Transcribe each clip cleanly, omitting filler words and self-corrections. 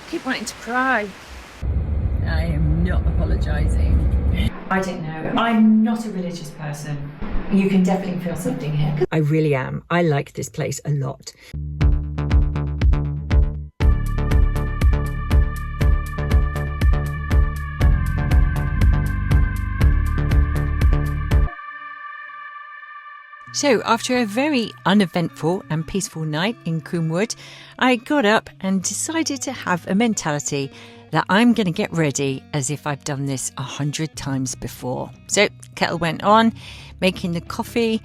keep wanting to cry. I am not apologising. I don't know. I'm not a religious person. You can definitely feel something here. I really am. I like this place a lot. So after a very uneventful and peaceful night in Coomwood, I got up and decided to have a mentality that I'm going to get ready as if I've done this 100 times before. So kettle went on, making the coffee,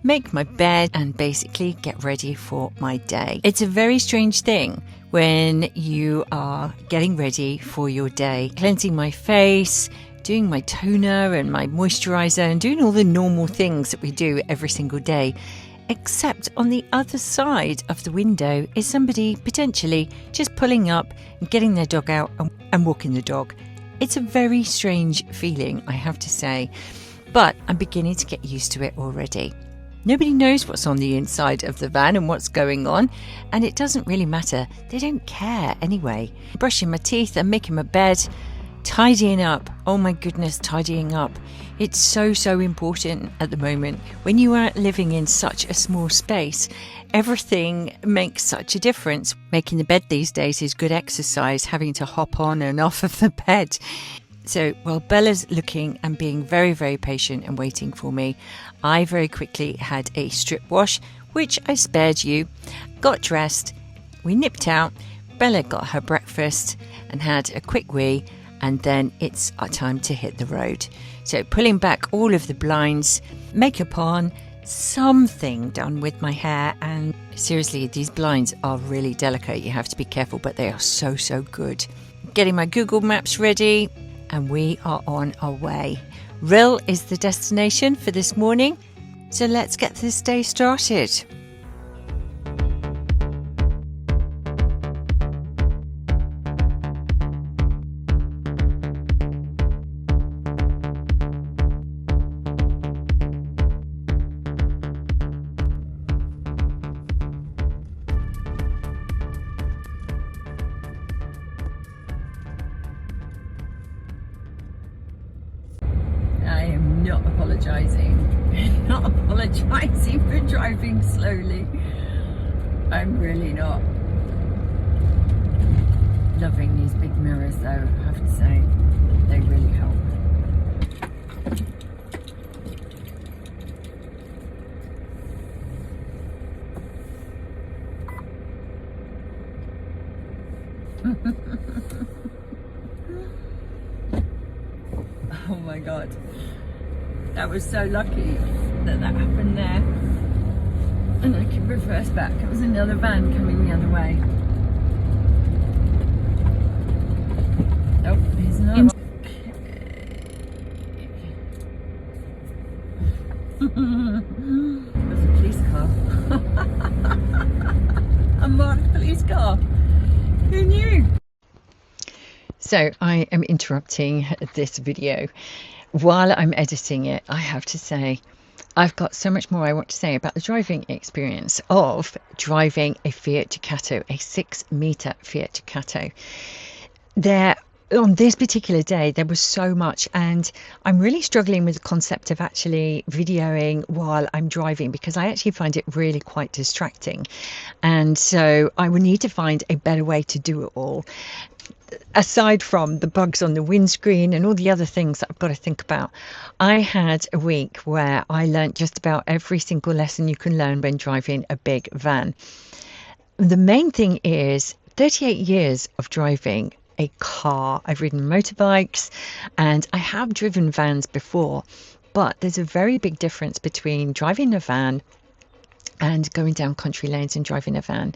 make my bed and basically get ready for my day. It's a very strange thing when you are getting ready for your day. Cleansing my face, doing my toner and my moisturiser and doing all the normal things that we do every single day. Except on the other side of the window is somebody potentially just pulling up and getting their dog out and walking the dog. It's a very strange feeling, I have to say, but I'm beginning to get used to it already. Nobody knows what's on the inside of the van and what's going on, and it doesn't really matter. They don't care anyway. Brushing my teeth and making my bed, tidying up. Oh my goodness, tidying up. It's so important at the moment. When you are living in such a small space, everything makes such a difference. Making the bed these days is good exercise, having to hop on and off of the bed. So while Bella's looking and being very patient and waiting for me, I very quickly had a strip wash, which I spared you, got dressed, we nipped out, Bella got her breakfast and had a quick wee, and then it's our time to hit the road. So pulling back all of the blinds, makeup on, something done with my hair, and seriously, these blinds are really delicate. You have to be careful, but they are so good. Getting my Google Maps ready, and we are on our way. Rhyl is the destination for this morning, so let's get this day started. I am not apologising. Not apologising for driving slowly. I'm really not. Loving these big mirrors though, I have to say. They really help. Oh my god, that was so lucky that happened there, and I could reverse back. It was another van coming the other way. Oh, here's another one. There's a police car. A marked police car. Who knew? So I am interrupting this video. While I'm editing it, I have to say, I've got so much more I want to say about the driving experience of driving a Fiat Ducato, a 6-metre Fiat Ducato. On this particular day, there was so much, and I'm really struggling with the concept of actually videoing while I'm driving because I actually find it really quite distracting. And so I would need to find a better way to do it all. Aside from the bugs on the windscreen and all the other things that I've got to think about, I had a week where I learnt just about every single lesson you can learn when driving a big van. The main thing is 38 years of driving a car. I've ridden motorbikes and I have driven vans before, but there's a very big difference between driving a van and going down country lanes and driving a van.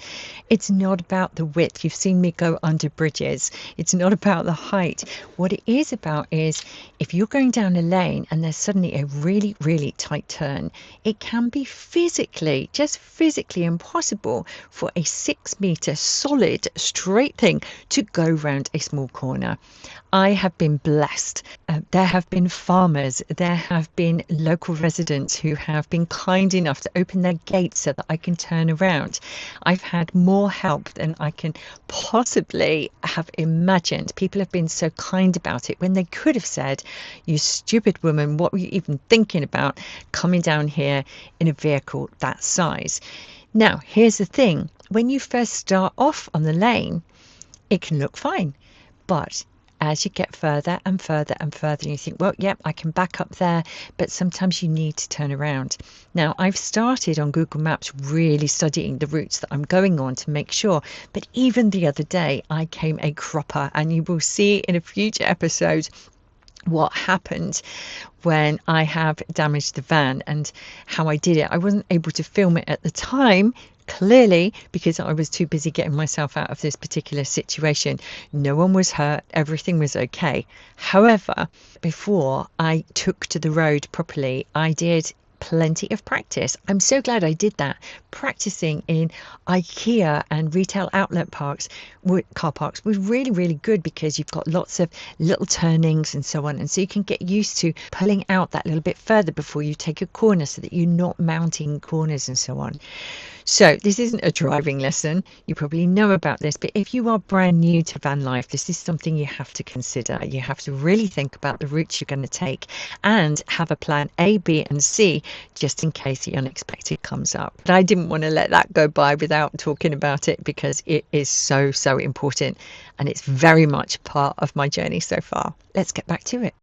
It's not about the width. You've seen me go under bridges. It's not about the height. What it is about is if you're going down a lane and there's suddenly a really tight turn, it can be just physically impossible for a 6-metre solid straight thing to go round a small corner. I have been blessed. There have been farmers, there have been local residents who have been kind enough to open their gates road so that I can turn around. I've had more help than I can possibly have imagined. People have been so kind about it when they could have said, "You stupid woman, what were you even thinking about coming down here in a vehicle that size?" Now, here's the thing. When you first start off on the lane, it can look fine. But as you get further and further and further, and you think, well, yep, I can back up there, but sometimes you need to turn around. Now, I've started on Google Maps really studying the routes that I'm going on to make sure. But even the other day, I came a cropper, and you will see in a future episode what happened when I have damaged the van and how I did it. I wasn't able to film it at the time, clearly, because I was too busy getting myself out of this particular situation. No one was hurt. Everything was okay. However, before I took to the road properly, I did plenty of practice. I'm so glad I did that. Practicing in IKEA and retail outlet car parks was really, really good, because you've got lots of little turnings and so on. And so you can get used to pulling out that little bit further before you take a corner so that you're not mounting corners and so on. So this isn't a driving lesson. You probably know about this, but if you are brand new to van life, this is something you have to consider. You have to really think about the routes you're going to take and have a plan A, B, and C, just in case the unexpected comes up. But I didn't want to let that go by without talking about it, because it is so, so important, and it's very much part of my journey so far. Let's get back to it.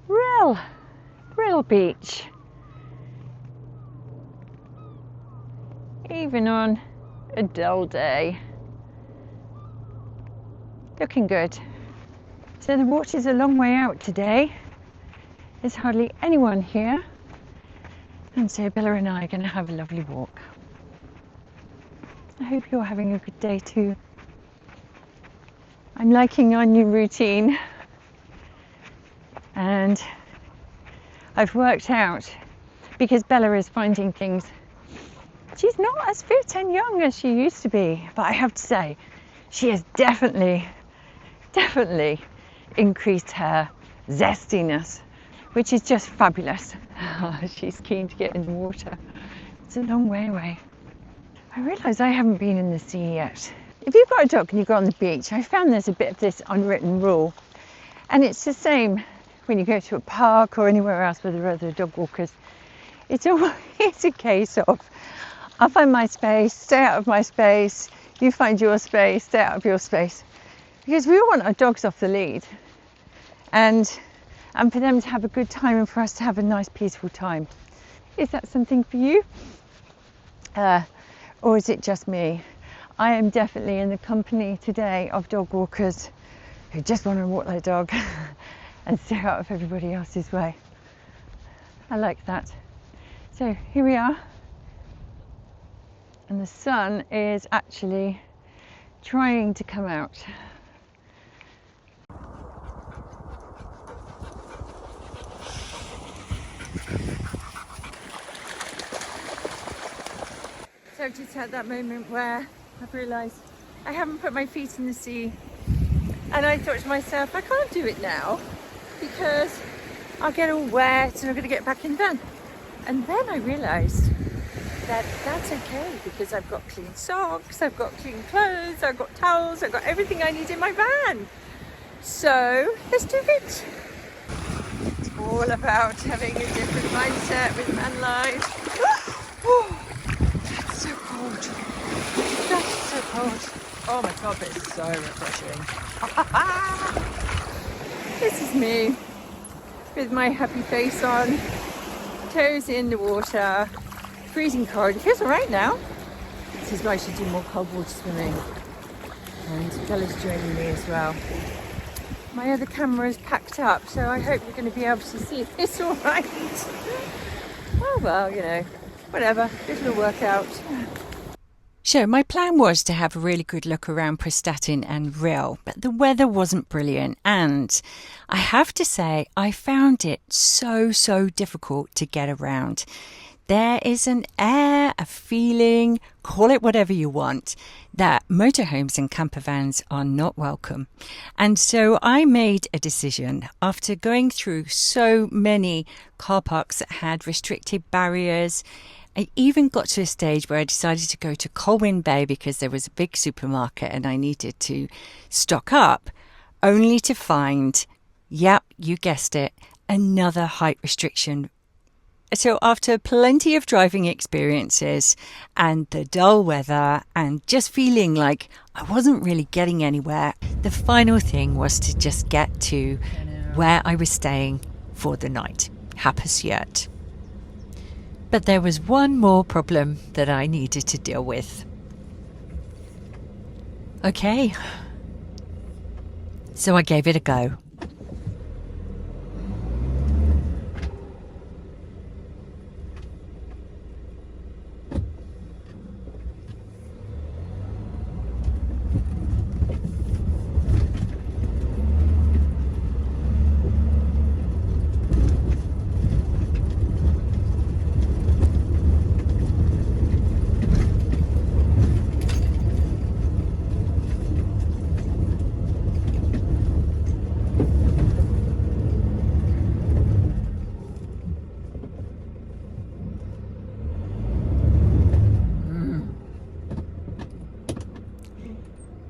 Real beach. Even on a dull day, looking good. So the water's a long way out today. There's hardly anyone here, and so Bella and I are going to have a lovely walk. I hope you're having a good day too. I'm liking our new routine, and I've worked out, because Bella is finding things, she's not as fit and young as she used to be, but I have to say, she has definitely increased her zestiness, which is just fabulous. She's keen to get in the water. It's a long way away. I realise I haven't been in the sea yet. If you've got a dog and you go on the beach, I found there's a bit of this unwritten rule, and it's the same when you go to a park or anywhere else where there are other dog walkers. It's always a case of, I'll find my space, stay out of my space, you find your space, stay out of your space. Because we all want our dogs off the lead, and for them to have a good time and for us to have a nice peaceful time. Is that something for you? Or is it just me? I am definitely in the company today of dog walkers who just want to walk their dog and stay out of everybody else's way. I like that. So here we are. And the sun is actually trying to come out. So I've just had that moment where I've realised I haven't put my feet in the sea, and I thought to myself, I can't do it now because I'll get all wet and I'm going to get back in the van. And then I realised that that's okay, because I've got clean socks, I've got clean clothes, I've got towels, I've got everything I need in my van. So let's do it. It's all about having a different mindset with van life. Oh, that's so cold. That's so cold. Oh my god, it's so refreshing. This is me with my happy face on, toes in the water. Freezing cold. It feels alright now. This is why I should do more cold water swimming. And Bella's joining me as well. My other camera is packed up, so I hope you're going to be able to see this alright. Oh well, you know, whatever. It'll work out. So my plan was to have a really good look around Prestatyn and Rhyl, but the weather wasn't brilliant, and I have to say I found it so difficult to get around. There is an air, a feeling, call it whatever you want, that motorhomes and campervans are not welcome. And so I made a decision after going through so many car parks that had restricted barriers I even got to a stage where I decided to go to Colwyn Bay because there was a big supermarket and I needed to stock up, only to find, yep, you guessed it, another height restriction. So after plenty of driving experiences and the dull weather and just feeling like I wasn't really getting anywhere, the final thing was to just get to where I was staying for the night. Happiest yet. But there was one more problem that I needed to deal with. Okay, so I gave it a go.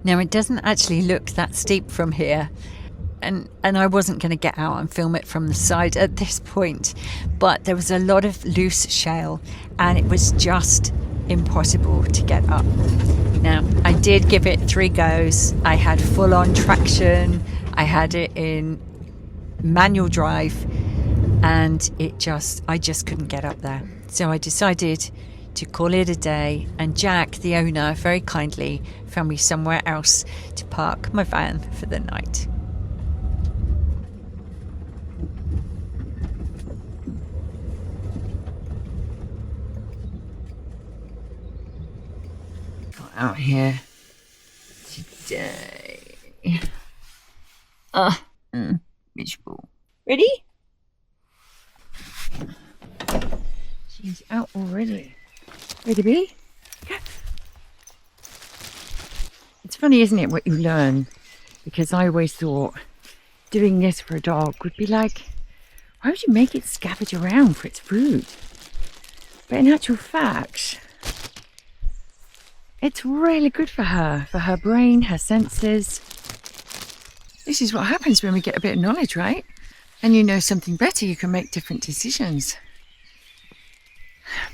Now, it doesn't actually look that steep from here, and I wasn't going to get out and film it from the side at this point, but there was a lot of loose shale and it was just impossible to get up. Now, I did give it 3 goes. I had full-on traction, I had it in manual drive, and I just couldn't get up there. So I decided to call it a day, and Jack, the owner, very kindly found me somewhere else to park my van for the night. Got out here today. Miserable. Ready? She's out already. Ready, Bee? It's funny, isn't it, what you learn? Because I always thought doing this for a dog would be like, why would you make it scavenge around for its food? But in actual fact, it's really good for her brain, her senses. This is what happens when we get a bit of knowledge, right? And you know something better, you can make different decisions.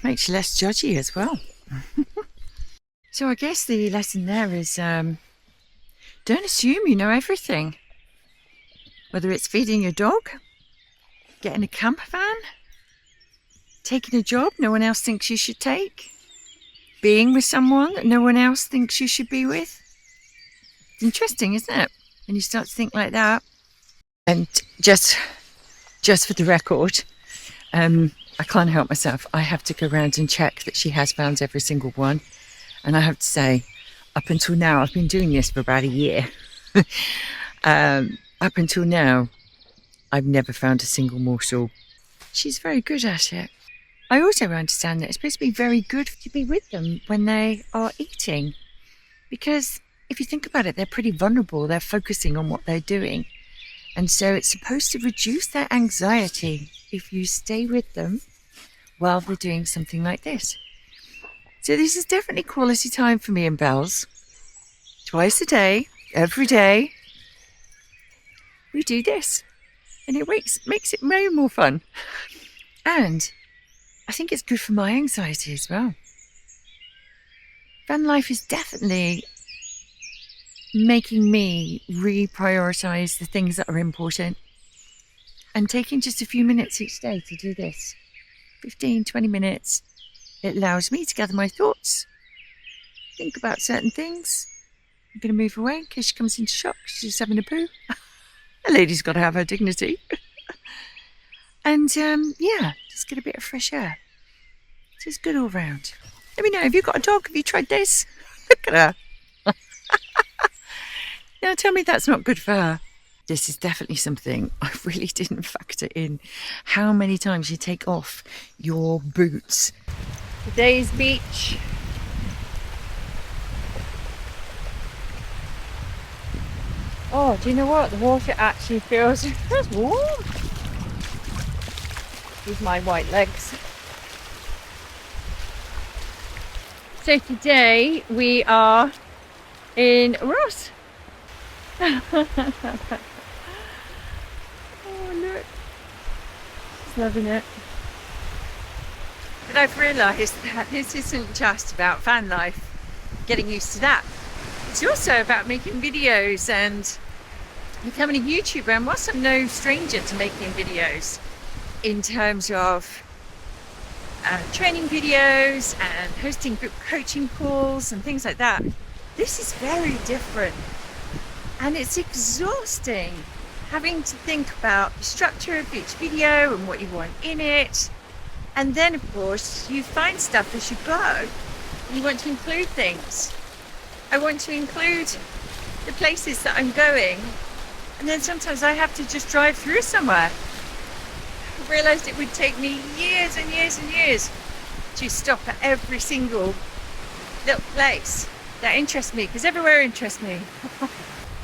Makes you less judgy as well. So I guess the lesson there is don't assume you know everything. Whether it's feeding your dog, getting a camper van, taking a job no one else thinks you should take, being with someone that no one else thinks you should be with. It's interesting, isn't it? When you start to think like that. And just for the record, I can't help myself. I have to go around and check that she has found every single one. And I have to say, up until now, I've been doing this for about a year. Up until now, I've never found a single morsel. She's very good at it. I also understand that it's supposed to be very good to be with them when they are eating. Because if you think about it, they're pretty vulnerable. They're focusing on what they're doing. And so it's supposed to reduce their anxiety if you stay with them while they're doing something like this. So this is definitely quality time for me and Bells. Twice a day, every day, we do this. And it makes it way more fun. And I think it's good for my anxiety as well. Van life is definitely making me reprioritise the things that are important and taking just a few minutes each day to do this. 15, 20 minutes. It allows me to gather my thoughts, think about certain things. I'm going to move away in case she comes into shock. She's having a poo. A lady's got to have her dignity. And yeah, just get a bit of fresh air. So it's good all round. Let me know, have you got a dog? Have you tried this? Look at her. Now tell me that's not good for her. This is definitely something I really didn't factor in. How many times you take off your boots. Today's beach. Oh, do you know what? The water actually feels warm. These are my white legs. So today we are in Rhos. Oh look, she's loving it. But I've realised that this isn't just about van life, getting used to that. It's also about making videos and becoming a YouTuber. And whilst I'm no stranger to making videos in terms of training videos and hosting group coaching calls and things like that, this is very different, and it's exhausting having to think about the structure of each video and what you want in it. And then of course you find stuff as you go, you want to include things. I want to include the places that I'm going, and then sometimes I have to just drive through somewhere. I realised it would take me years and years and years to stop at every single little place that interests me, because everywhere interests me.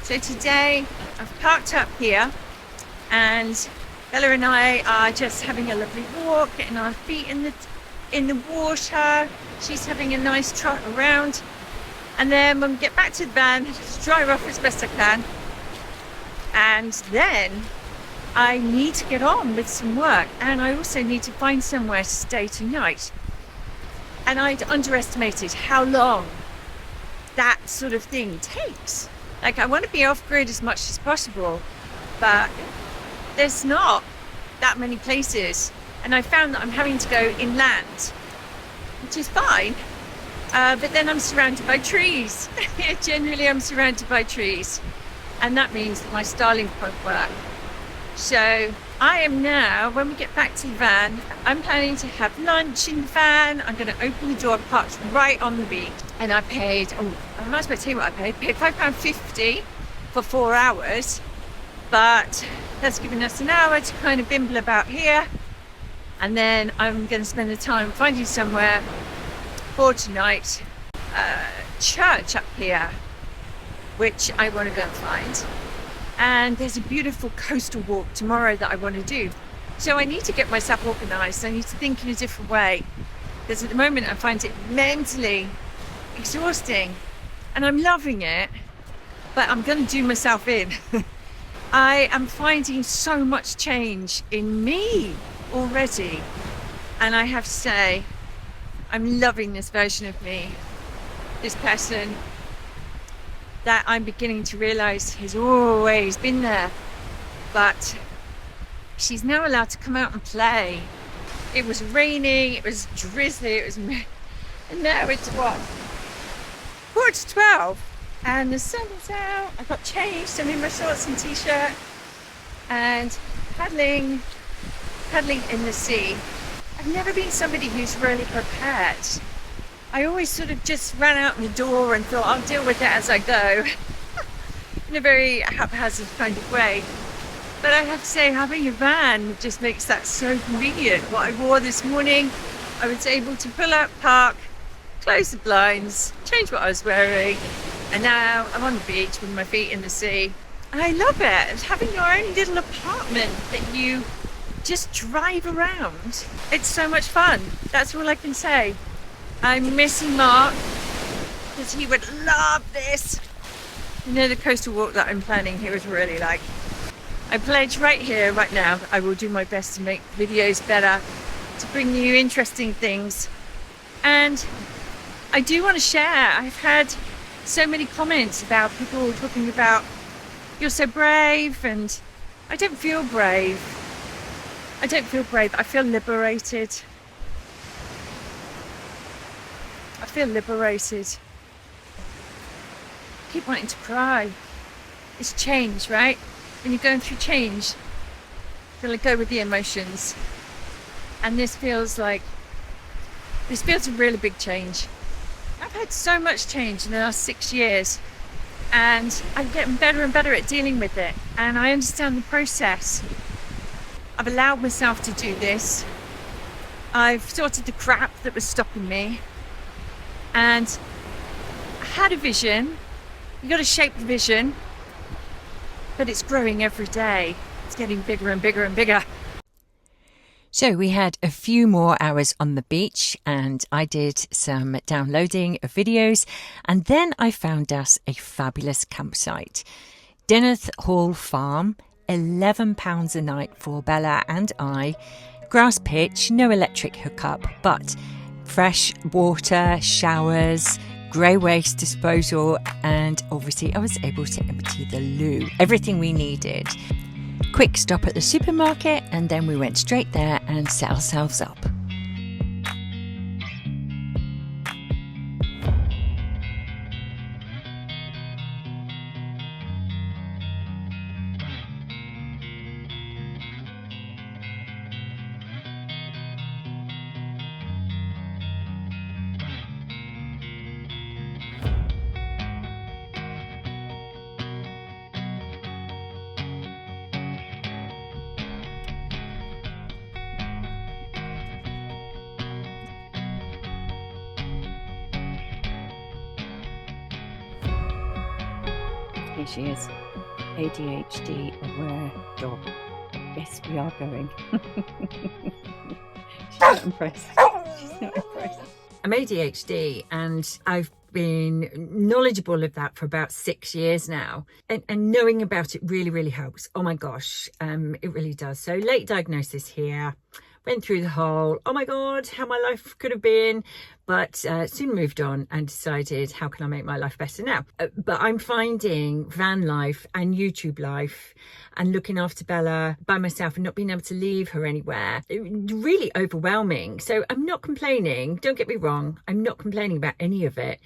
So today I've parked up here, and Bella and I are just having a lovely walk, getting our feet in the water. She's having a nice trot around, and then when we get back to the van, just drive off as best I can, and then I need to get on with some work, and I also need to find somewhere to stay tonight. And I'd underestimated how long that sort of thing takes. Like, I want to be off grid as much as possible, but there's not that many places, and I found that I'm having to go inland, which is fine, but then I'm surrounded by trees. Generally I'm surrounded by trees, and that means that my Starlink won't work. So I am now, when we get back to the van, I'm planning to have lunch in the van. I'm going to open the door, parked right on the beach. And I paid, I might as well tell you what I paid £5.50 for 4 hours. But that's given us an hour to kind of bimble about here. And then I'm going to spend the time finding somewhere for tonight. Church up here, which I want to go and find. And there's a beautiful coastal walk tomorrow that I want to do. So I need to get myself organised. I need to think in a different way, because at the moment I find it mentally exhausting, and I'm loving it, but I'm going to do myself in. I am finding so much change in me already, and I have to say I'm loving this version of me, this person that I'm beginning to realise has always been there, but she's now allowed to come out and play. It was raining, it was drizzly, and now it's what? 11:45, and the sun is out. I got changed, I'm in my shorts and t-shirt, and paddling in the sea. I've never been somebody who's really prepared. I always sort of just ran out the door and thought I'll deal with it as I go in a very haphazard kind of way. But I have to say, having a van just makes that so convenient. What I wore this morning, I was able to pull up, park, close the blinds, change what I was wearing, and now I'm on the beach with my feet in the sea. And I love it, having your own little apartment that you just drive around. It's so much fun. That's all I can say. I'm missing Mark, because he would love this. You know, the coastal walk that I'm planning here is really like, I pledge right here, right now, I will do my best to make videos better, to bring you interesting things. And I do want to share. I've had so many comments about people talking about, you're so brave, and I don't feel brave. I don't feel brave. I feel liberated. I feel liberated. I keep wanting to cry. It's change, right? When you're going through change, you've got to go with the emotions. And this feels a really big change. I've had so much change in the last 6 years, and I'm getting better and better at dealing with it. And I understand the process. I've allowed myself to do this. I've sorted the crap that was stopping me. And I had a vision. You got to shape the vision, but it's growing every day. It's getting bigger and bigger and bigger. So we had a few more hours on the beach and I did some downloading of videos, and then I found us a fabulous campsite. Dinneth Hall Farm, £11 a night for Bella and I. Grass pitch, no electric hookup, but fresh water, showers, grey waste disposal, and obviously I was able to empty the loo. Everything we needed. Quick stop at the supermarket, and then we went straight there and set ourselves up. Here she is, ADHD aware dog. Yes, we are going. She's not impressed. She's not impressed. I'm ADHD and I've been knowledgeable of that for about 6 years now. And knowing about it really, really helps. Oh my gosh, it really does. So late diagnosis here. Went through the whole, oh my God, how my life could have been, but soon moved on and decided, how can I make my life better now? But I'm finding van life and YouTube life and looking after Bella by myself and not being able to leave her anywhere really overwhelming. So I'm not complaining. Don't get me wrong. I'm not complaining about any of it,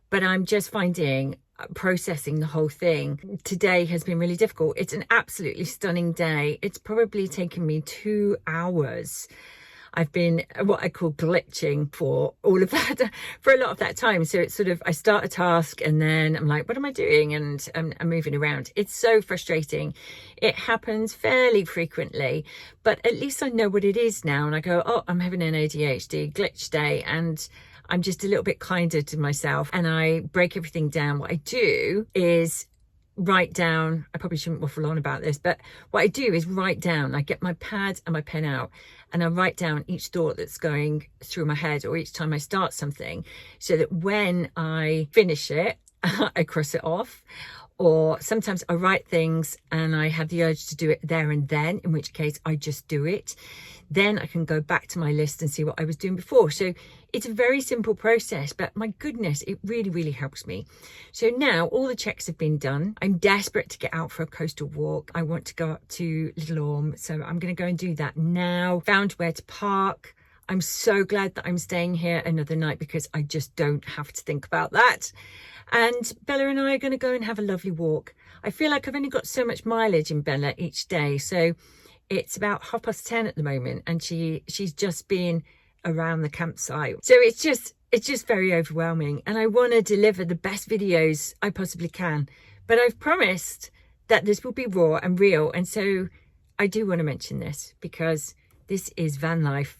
but I'm just finding processing the whole thing today has been really difficult. It's an absolutely stunning day. It's probably taken me 2 hours. I've been what I call glitching for all of that, for a lot of that time. So it's sort of, I start a task and then I'm like, what am I doing? And I'm moving around. It's so frustrating. It happens fairly frequently, but at least I know what it is now. And I go, oh, I'm having an ADHD glitch day. And I'm just a little bit kinder to myself and I break everything down. What I do is write down, I probably shouldn't waffle on about this, but what I do is write down, I get my pad and my pen out and I write down each thought that's going through my head or each time I start something, so that when I finish it, I cross it off. Or sometimes I write things and I have the urge to do it there and then, in which case I just do it. Then I can go back to my list and see what I was doing before. So it's a very simple process, but my goodness, it really, really helps me. So now all the checks have been done. I'm desperate to get out for a coastal walk. I want to go up to Little Orme. So I'm going to go and do that now. Found where to park. I'm so glad that I'm staying here another night because I just don't have to think about that. And Bella and I are going to go and have a lovely walk. I feel like I've only got so much mileage in Bella each day. So it's about 10:30 at the moment and she's just been around the campsite. So it's just very overwhelming. And I want to deliver the best videos I possibly can. But I've promised that this will be raw and real. And so I do want to mention this because this is van life.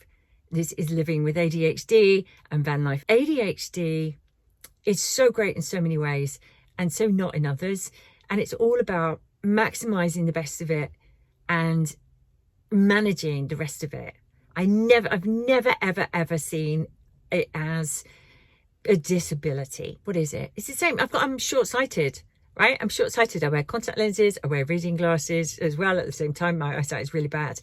This is living with ADHD and van life. ADHD is so great in so many ways and so not in others. And it's all about maximizing the best of it and managing the rest of it. I've never, ever seen it as a disability. What is it? It's the same. I'm short-sighted, right? I'm short-sighted. I wear contact lenses. I wear reading glasses as well. At the same time, my eyesight is really bad.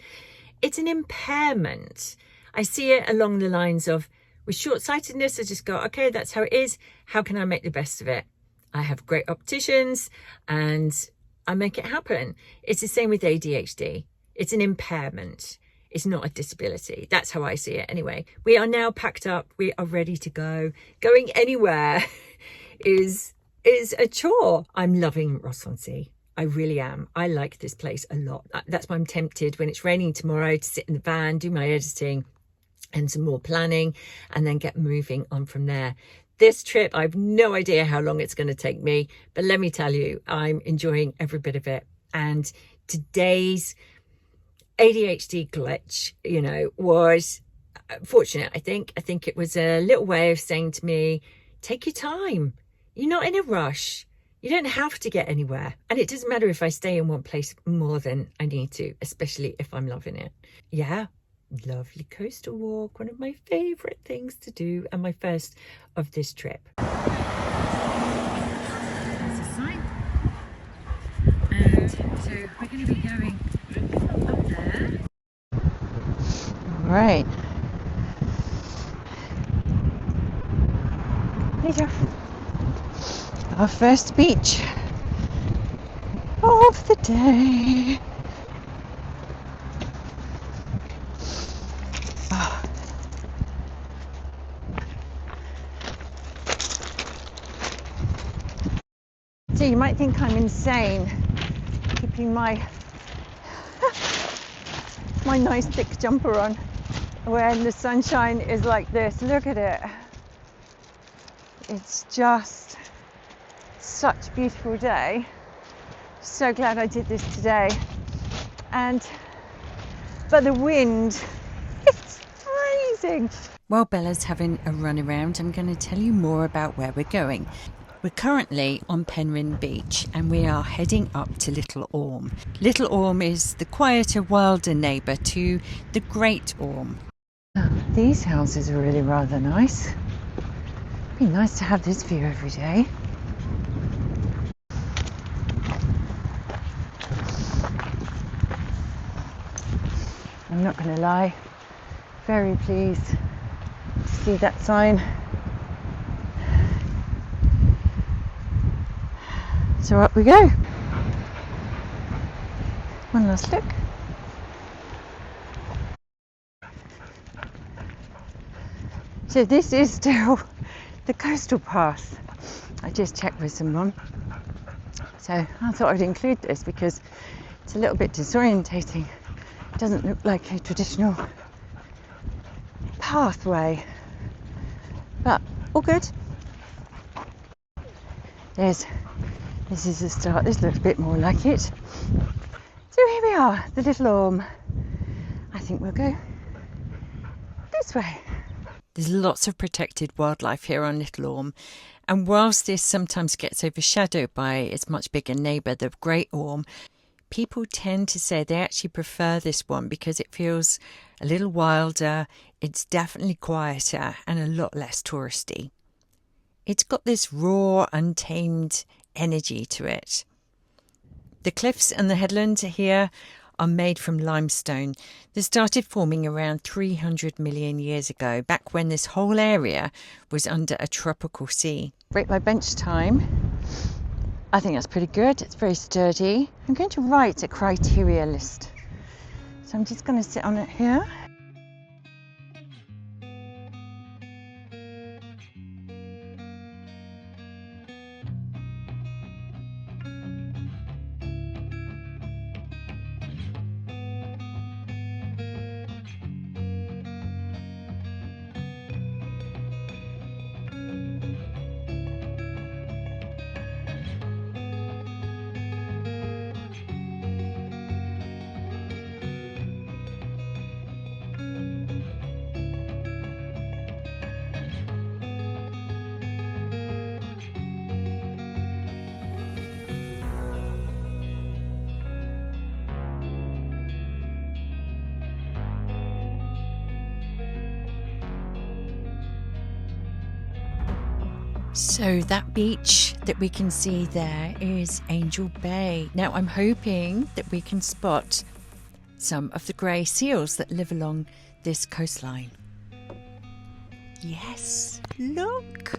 It's an impairment. I see it along the lines of, with short-sightedness, I just go, okay, that's how it is. How can I make the best of it? I have great opticians and I make it happen. It's the same with ADHD. It's an impairment. It's not a disability. That's how I see it anyway. We are now packed up. We are ready to go. Going anywhere is a chore. I'm loving Rhos. I really am. I like this place a lot. That's why I'm tempted when it's raining tomorrow to sit in the van, do my editing and some more planning and then get moving on from there. This trip, I have no idea how long it's going to take me, but let me tell you, I'm enjoying every bit of it. And today's ADHD glitch, was fortunate, I think. I think it was a little way of saying to me, take your time. You're not in a rush. You don't have to get anywhere. And it doesn't matter if I stay in one place more than I need to, especially if I'm loving it. Yeah, Lovely coastal walk, one of my favourite things to do and my first of this trip. There's a sign. And so we're going to be going up there. Right. Here, our first beach of the day. Oh. So you might think I'm insane keeping my nice thick jumper on when the sunshine is like this. Look at it. It's just such a beautiful day. So glad I did this today. But the wind, it's freezing. While Bella's having a run around, I'm going to tell you more about where we're going. We're currently on Penryn Beach and we are heading up to Little Orme. Little Orme is the quieter, wilder neighbour to the Great Orme. These houses are really rather nice. It'd be nice to have this view every day. I'm not going to lie, very pleased to see that sign. So up we go. One last look. So this is still the coastal path. I just checked with someone. So I thought I'd include this because it's a little bit disorientating. It doesn't look like a traditional pathway, but all good. This is the start. This looks a bit more like it. So here we are, the Little Orme. I think we'll go this way. There's lots of protected wildlife here on Little Orme, and whilst this sometimes gets overshadowed by its much bigger neighbour, the Great Orme, people tend to say they actually prefer this one because it feels a little wilder, it's definitely quieter and a lot less touristy. It's got this raw, untamed energy to it. The cliffs and the headland here are made from limestone. They started forming around 300 million years ago, back when this whole area was under a tropical sea. Break my bench time. I think that's pretty good. It's very sturdy. I'm going to write a criteria list. So I'm just going to sit on it here. So that beach that we can see there is Angel Bay. Now I'm hoping that we can spot some of the grey seals that live along this coastline. Yes, look!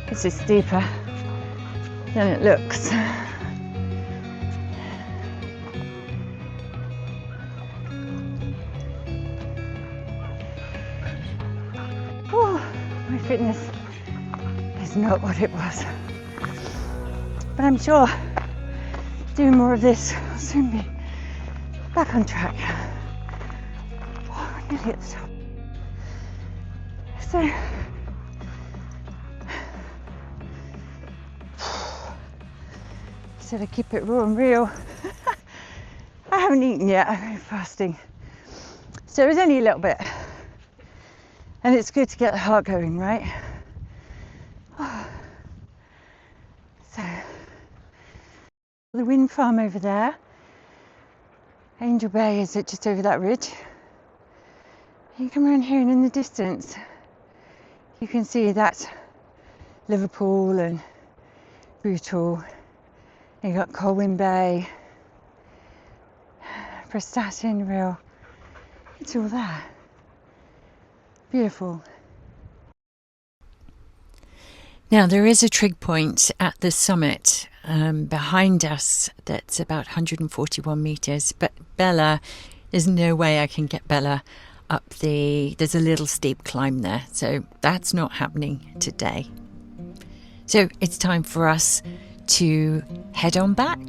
This is steeper than it looks. Oh, my fitness is not what it was. But I'm sure doing more of this will soon be back on track. Oh, we're nearly at the top. So, said I keep it raw and real. I haven't eaten yet, I'm fasting. So it was only a little bit. And it's good to get the heart going, right? So, the wind farm over there. Angel Bay is just over that ridge. You come around here and in the distance, you can see that Liverpool and Bootle. You got Colwyn Bay, Prestatyn Rhyl. It's all there. Beautiful. Now there is a trig point at the summit behind us that's about 141 metres, but Bella, there's no way I can get Bella up there's a little steep climb there, so that's not happening today. So it's time for us to head on back.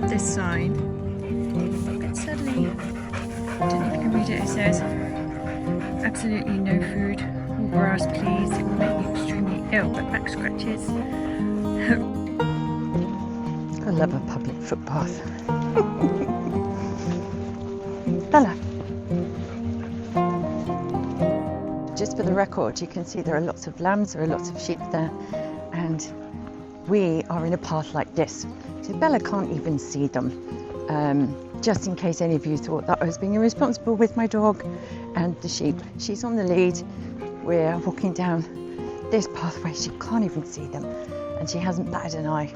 This sign, but suddenly, I don't know if you can read it, it says absolutely no food or grass please, it will make you extremely ill, but back scratches. I love a public footpath. Bella. Just for the record, you can see there are lots of lambs, there are lots of sheep there, and we are in a path like this. So Bella can't even see them. Just in case any of you thought that I was being irresponsible with my dog and the sheep. She's on the lead. We're walking down this pathway. She can't even see them, and she hasn't batted an eye.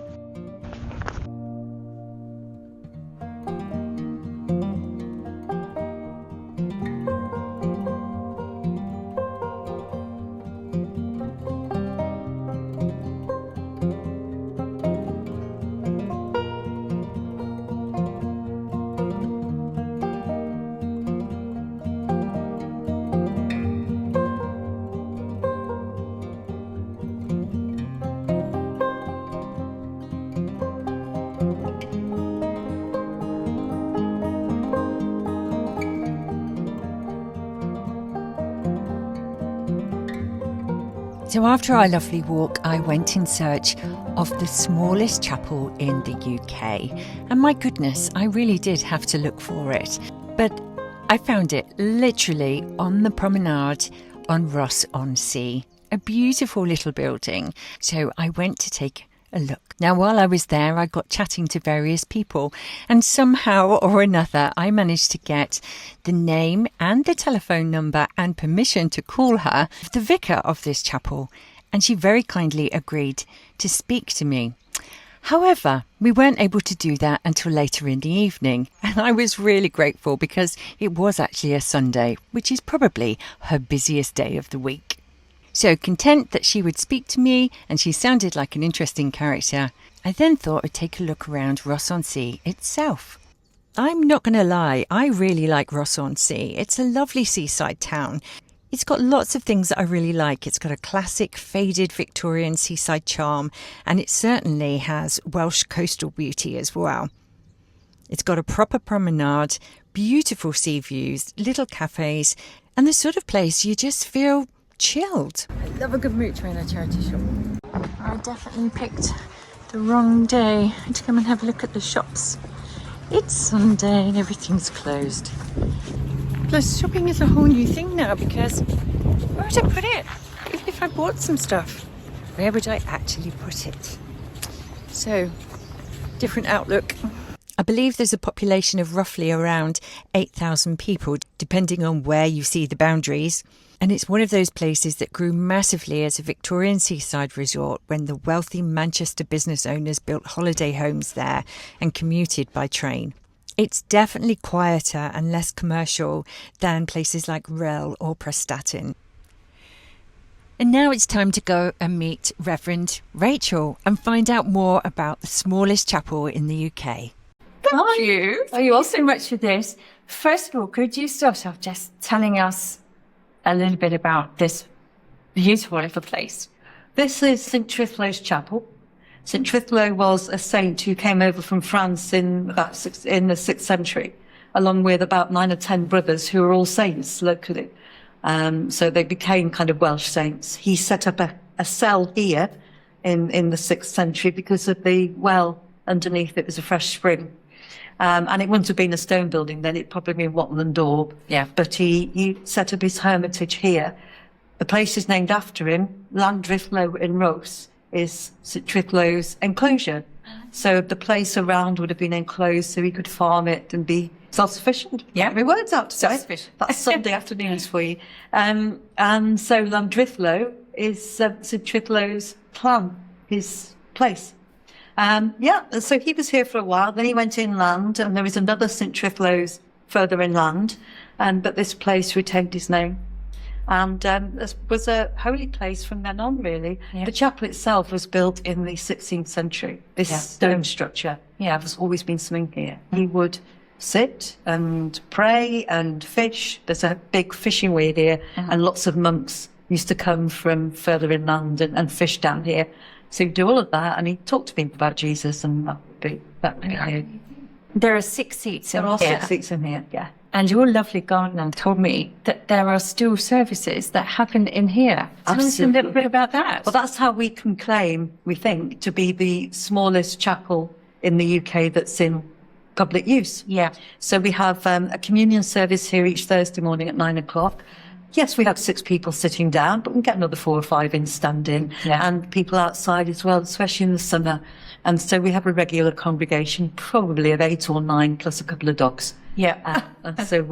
So after our lovely walk, I went in search of the smallest chapel in the UK. And my goodness, I really did have to look for it. But I found it literally on the promenade on Rhos-on-Sea, a beautiful little building. So I went to take a look. Now, while I was there, I got chatting to various people, and somehow or another, I managed to get the name and the telephone number and permission to call her, the vicar of this chapel, and she very kindly agreed to speak to me. However, we weren't able to do that until later in the evening, and I was really grateful because it was actually a Sunday, which is probably her busiest day of the week. So content that she would speak to me, and she sounded like an interesting character, I then thought I'd take a look around Rhos-on-Sea itself. I'm not going to lie, I really like Rhos-on-Sea. It's a lovely seaside town. It's got lots of things that I really like. It's got a classic faded Victorian seaside charm, and it certainly has Welsh coastal beauty as well. It's got a proper promenade, beautiful sea views, little cafes, and the sort of place you just feel chilled. I love a good mooch around a charity shop. I definitely picked the wrong day to come and have a look at the shops. It's Sunday and everything's closed. Plus shopping is a whole new thing now, because where would I put it? Even if I bought some stuff, where would I actually put it? So, different outlook. I believe there's a population of roughly around 8,000 people, depending on where you see the boundaries. And it's one of those places that grew massively as a Victorian seaside resort when the wealthy Manchester business owners built holiday homes there and commuted by train. It's definitely quieter and less commercial than places like Rhyl or Prestatyn. And now it's time to go and meet Rev'd Rachael and find out more about the smallest chapel in the UK. Thank you. Thank you all so much for this. First of all, could you start off just telling us a little bit about this beautiful little place? This is St Trithlo's chapel. St Trithlo was a saint who came over from France in the 6th century, along with about 9 or 10 brothers who were all saints locally. So they became kind of Welsh saints. He set up a cell here in the 6th century because of the well underneath it was a fresh spring. And it wouldn't have been a stone building then, it'd probably been wattle and daub. Yeah. But he set up his hermitage here. The place is named after him. Llandrithlo in Rhos is St Trithlo's enclosure. So the place around would have been enclosed so he could farm it and be self-sufficient. Yeah. My words out today. Self-sufficient. That's Sunday afternoons for you. And so Llandrithlo is St Trithlo's plan, his place. So he was here for a while, then he went inland, and there was another St Trithlo's further inland, but this place retained his name. And this was a holy place from then on, really. Yeah. The chapel itself was built in the 16th century. This stone structure, there's always been something here. He would sit and pray and fish. There's a big fishing weir here, and lots of monks used to come from further inland and fish down here. So he'd do all of that, and he talked to people about Jesus, and that would be here. There are 6 seats in here. There are 6 seats in here, yeah. And your lovely gardener told me that there are still services that happen in here. Tell us a little bit about that. Well, that's how we can claim, we think, to be the smallest chapel in the UK that's in public use. Yeah. So we have a communion service here each Thursday morning at 9 o'clock. Yes, we have 6 people sitting down, but we can get another 4 or 5 in standing, and people outside as well, especially in the summer. And so we have a regular congregation, probably of 8 or 9, plus a couple of dogs. Yeah. And so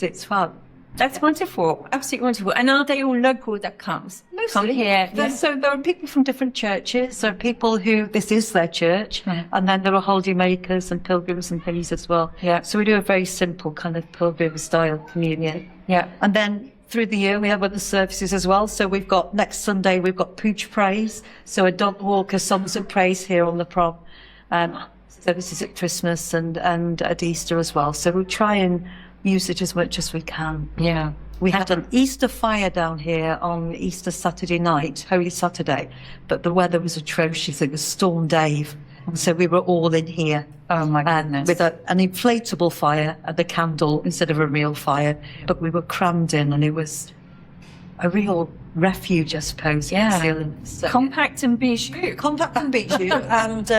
it's fun. That's wonderful. Absolutely wonderful. And are they all local that comes? Come here. So there are people from different churches. There are people who, this is their church. And then there are holiday makers and pilgrims and things as well. Yeah. So we do a very simple kind of pilgrim style communion. Yeah. And then through the year we have other services as well. So we've got next Sunday, we've got Pooch Praise. So a dog walker, songs of praise here on the prom. Services at Christmas and at Easter as well. So we'll try and use it as much as we can. Yeah. We had an Easter fire down here on Easter Saturday night, Holy Saturday, but the weather was atrocious. It was Storm Dave. And so we were all in here. Oh my goodness. With an inflatable fire and a candle instead of a real fire. But we were crammed in, and it was a real refuge, I suppose. Yeah. So, compact and bijou. Compact and bijou. And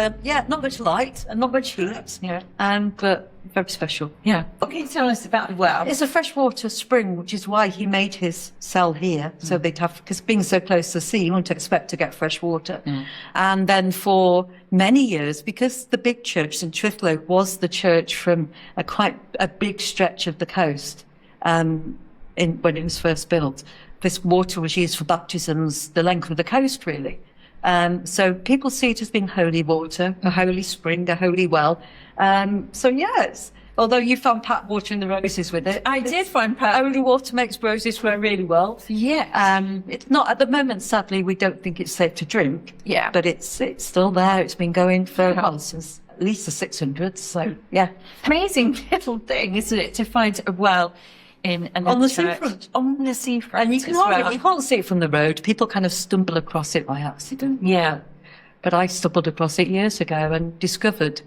not much light and not much heat. Yeah. But very special. Yeah. What can you tell us about the well? It's a freshwater spring, which is why he made his cell here. So they'd have, because being so close to the sea, you wouldn't expect to get fresh water. And then for many years, because the big church, St Trithlo, was the church from quite a big stretch of the coast when it was first built, this water was used for baptisms the length of the coast, really. So people see it as being holy water, a holy spring, a holy well. Although you found pat water in the roses with it. I did find pat. Holy water makes roses grow really well. Yeah. It's not, at the moment, sadly, we don't think it's safe to drink. Yeah. But it's still there. It's been going for, since at least the 600s. So, yeah. Amazing little thing, isn't it, to find a well in on the seafront. On the seafront. And you can't see it from the road. People kind of stumble across it by accident. Yeah. But I stumbled across it years ago and discovered,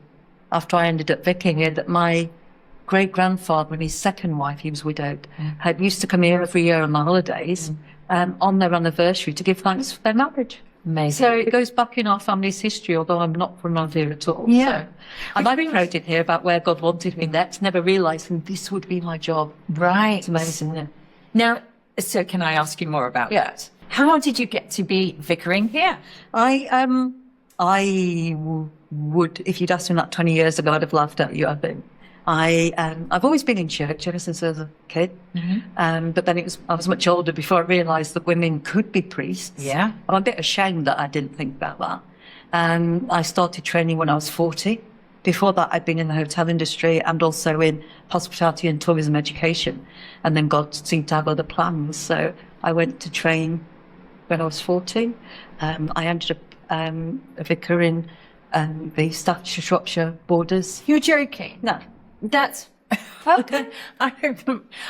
after I ended up vicking it, that my great-grandfather and his second wife, he was widowed, had used to come here every year on my holidays on their anniversary to give thanks for their marriage. Amazing. So it goes back in our family's history, although I'm not from around here at all. Yeah. So, and I've prayed in here about where God wanted me next, never realising this would be my job. Right. It's amazing, isn't it? Now, so can I ask you more about that? How did you get to be vicaring here? I would, if you'd asked me that 20 years ago, I'd have laughed at you, I think. I've always been in church ever since I was a kid. But then I was much older before I realised that women could be priests. Yeah. I'm a bit ashamed that I didn't think about that. I started training when I was 40. Before that, I'd been in the hotel industry and also in hospitality and tourism education. And then God seemed to have other plans. So I went to train when I was 40. I ended up a vicar in the Staffordshire borders. You're joking? No. That's okay.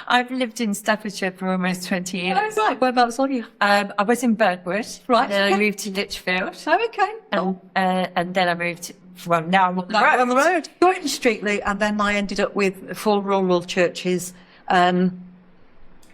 I've lived in Staffordshire for almost 20 years. Oh, right. Whereabouts are you? I was in Birdwood. Right. Then I moved to Lichfield. Oh, okay. And then I moved, well, now I'm on the Right road. on the road. Going Streetly, and then I ended up with 4 rural churches around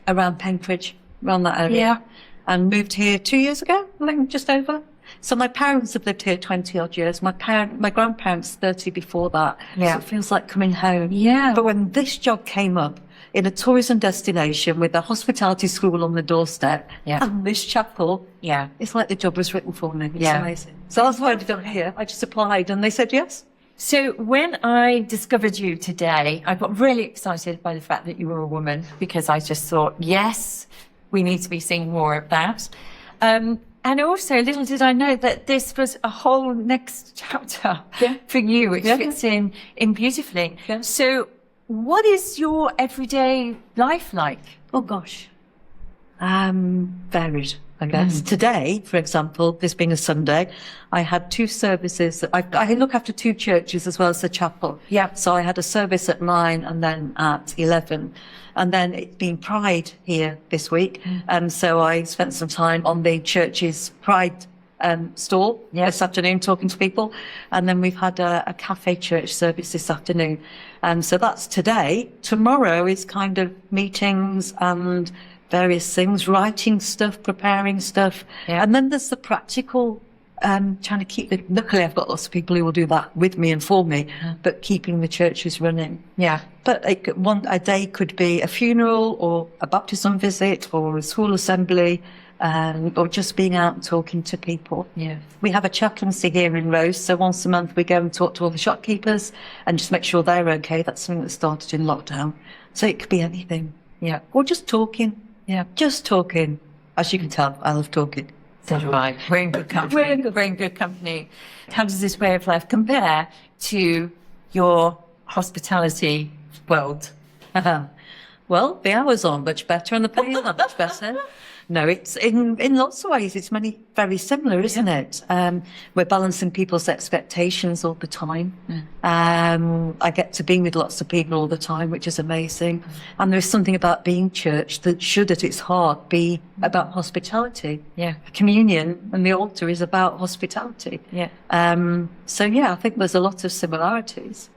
Penkridge, around that area. Yeah. And moved here 2 years ago, I think, just over. So my parents have lived here 20 odd years. My grandparents 30 before that. Yeah. So it feels like coming home. Yeah. But when this job came up in a tourism destination with a hospitality school on the doorstep and this chapel, it's like the job was written for me. It's amazing. So that's why I did it here. I just applied and they said yes. So when I discovered you today, I got really excited by the fact that you were a woman, because I just thought, yes, we need to be seeing more of that. And also, little did I know that this was a whole next chapter for you, which fits in beautifully. Yeah. So what is your everyday life like? Oh, gosh. Varied, I guess. Today, for example, this being a Sunday, I had 2 services. I look after 2 churches as well as the chapel. Yeah. So I had a service at 9 and then at 11. And then it's been Pride here this week. And so I spent some time on the church's Pride stall this afternoon talking to people. And then we've had a cafe church service this afternoon. So that's today. Tomorrow is kind of meetings and various things, writing stuff, preparing stuff. Yeah. And then there's the practical, trying to keep it. Luckily, I've got lots of people who will do that with me and for me, but keeping the churches running. Yeah. But a day could be a funeral or a baptism visit or a school assembly, or just being out and talking to people. Yeah. We have a chaplaincy here in Rhos, so once a month we go and talk to all the shopkeepers and just make sure they're okay. That's something that started in lockdown. So it could be anything. Yeah. Or just talking. Yeah. Just talking. As you can tell, I love talking. So do I. We're in good company. We're in good company. How does this way of life compare to your hospitality world? Well, the hours are much better and the pay is not much better. No, it's in lots of ways, it's very similar, isn't it? We're balancing people's expectations all the time. I get to be with lots of people all the time, which is amazing. And there's something about being church that should, at its heart, be about hospitality. Yeah. Communion and the altar is about hospitality. Yeah. So, I think there's a lot of similarities.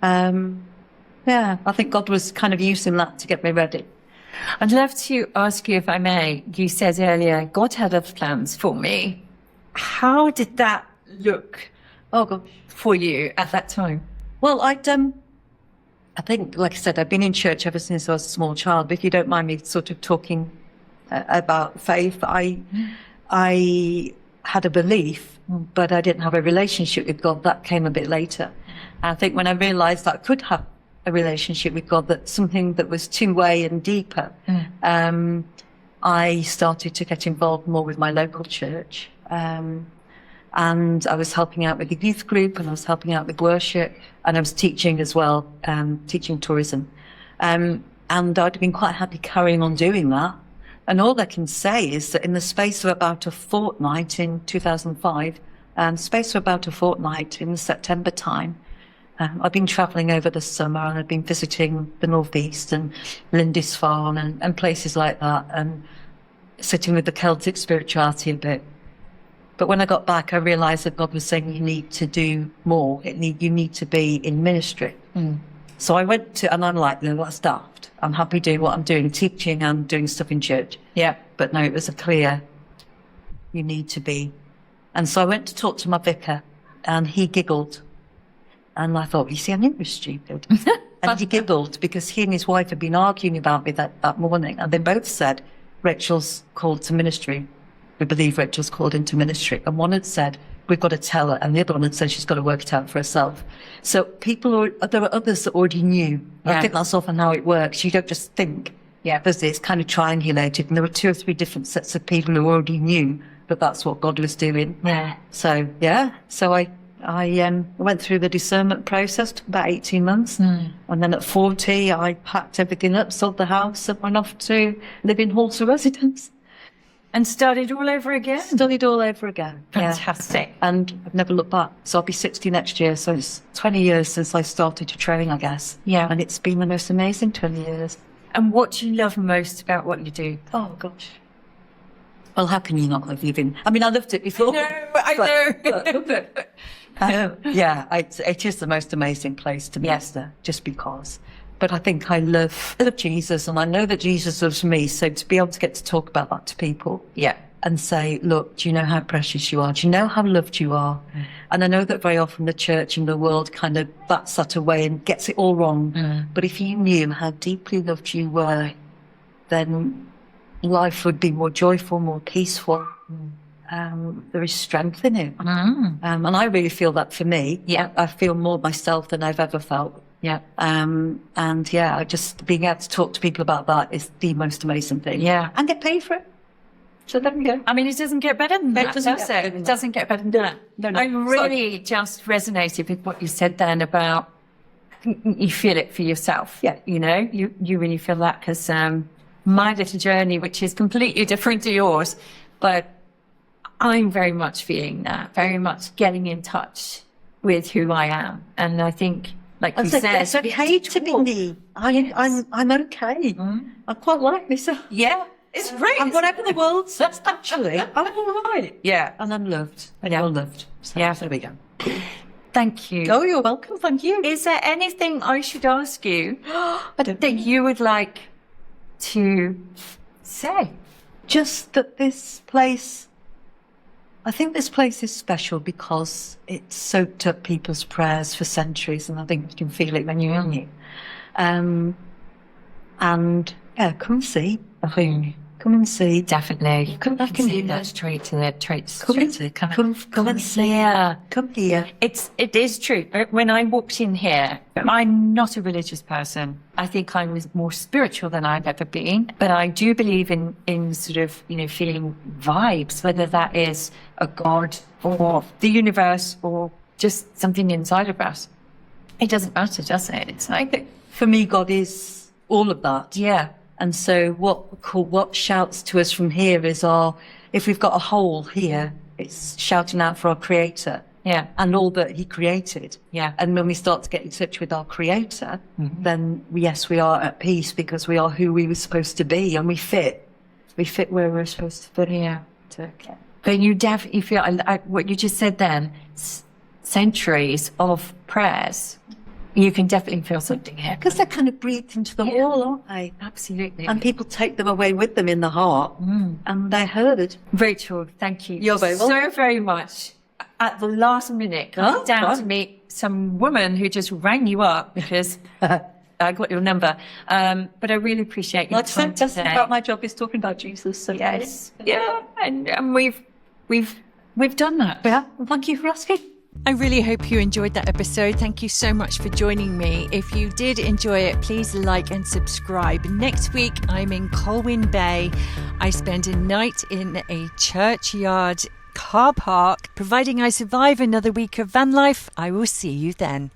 I think God was kind of using that to get me ready. I'd love to ask you, if I may, you said earlier, God had other plans for me. How did that look for you at that time? Well, I think, like I said, I've been in church ever since I was a small child. But if you don't mind me sort of talking about faith, I had a belief, but I didn't have a relationship with God. That came a bit later. I think when I realised that I could have a relationship with God, that's something that was two-way and deeper, I started to get involved more with my local church. And I was helping out with the youth group, and I was helping out with worship, and I was teaching as well, teaching tourism. And I'd have been quite happy carrying on doing that. And all I can say is that in the space of about a fortnight in 2005, in the September time, I've been travelling over the summer, and I've been visiting the northeast and Lindisfarne and places like that, and sitting with the Celtic spirituality a bit. But when I got back, I realised that God was saying, you need to do more. You need to be in ministry. So I went to, and I'm like, no, that's daft. I'm happy doing what I'm doing, teaching and doing stuff in church. Yeah. But no, it was a clear, you need to be. And so I went to talk to my vicar, and he giggled. And I thought, you see, I'm really stupid. And he giggled because he and his wife had been arguing about me that morning. And they both said, Rachel's called to ministry. We believe Rachel's called into ministry. And one had said, we've got to tell her. And the other one had said she's got to work it out for herself. So there are others that already knew. I think that's often how it works. You don't just think. Yeah. It's kind of triangulated. And there were 2 or 3 different sets of people who already knew that that's what God was doing. Yeah. So, So I went through the discernment process, took about 18 months. And then at 40, I packed everything up, sold the house, and went off to live in Halter residence. And started all over again? Studied all over again. Fantastic. Yeah. And I've never looked back. So I'll be 60 next year. So it's 20 years since I started to train, I guess. Yeah. And it's been the most amazing 20 years. And what do you love most about what you do? Oh, gosh. Well, how can you not love living? I mean, I loved it before. No, I know. It is the most amazing place to minister, just because. But I think I love Jesus, and I know that Jesus loves me. So to be able to get to talk about that to people, and say, look, do you know how precious you are? Do you know how loved you are? And I know that very often the church and the world kind of bats that away and gets it all wrong. But if you knew how deeply loved you were, then life would be more joyful, more peaceful. There is strength in it. And I really feel that for me. Yeah. I feel more myself than I've ever felt. Yeah. Just being able to talk to people about that is the most amazing thing. Yeah. And get paid for it. So there we go. I mean, it doesn't get better than that, does it? It doesn't get better than that. No. I really just resonated with what you said then about you feel it for yourself. Yeah. You know, you really feel that because my little journey, which is completely different to yours, but I'm very much feeling that, very much getting in touch with who I am. And I think, like you said, it's okay to be me. I'm okay. I quite like myself. Yeah, it's great. And whatever the world says, actually, I'm all right. Yeah. And I'm loved. And you're loved. So there we go. Thank you. Oh, you're welcome. Thank you. Is there anything I should ask you that you would like to say? Just that this place, I think this place is special because it soaked up people's prayers for centuries, and I think you can feel it when you're in it. And come see. Come and see. Definitely. Come back and see that straight to the traits. Come and see. Yeah. Come here. It is true. When I walked in here, I'm not a religious person. I think I was more spiritual than I've ever been. But I do believe in sort of, feeling vibes, whether that is a God or the universe or just something inside of us. It doesn't matter, does it? It's like, for me, God is all of that. Yeah. And so what shouts to us from here is if we've got a hole here, it's shouting out for our Creator. Yeah. And all that He created. Yeah. And when we start to get in touch with our Creator, then yes, we are at peace because we are who we were supposed to be, and we fit. We fit where we're supposed to fit. Yeah. But you definitely feel, what you just said then, centuries of prayers. You can definitely feel something here. Because they're kind of breathed into the wall, aren't they? Absolutely. And people take them away with them in the heart, and they're heard. Rachel, thank you. You're very welcome. So very much. At the last minute, down to meet some woman who just rang you up because I got your number. But I really appreciate your time today. That's about my job is talking about Jesus. So yes. Yeah. And we've done that. Yeah. Well, thank you for asking. I really hope you enjoyed that episode. Thank you so much for joining me. If you did enjoy it, please like and subscribe. Next week, I'm in Colwyn Bay. I spend a night in a churchyard car park. Providing I survive another week of van life, I will see you then.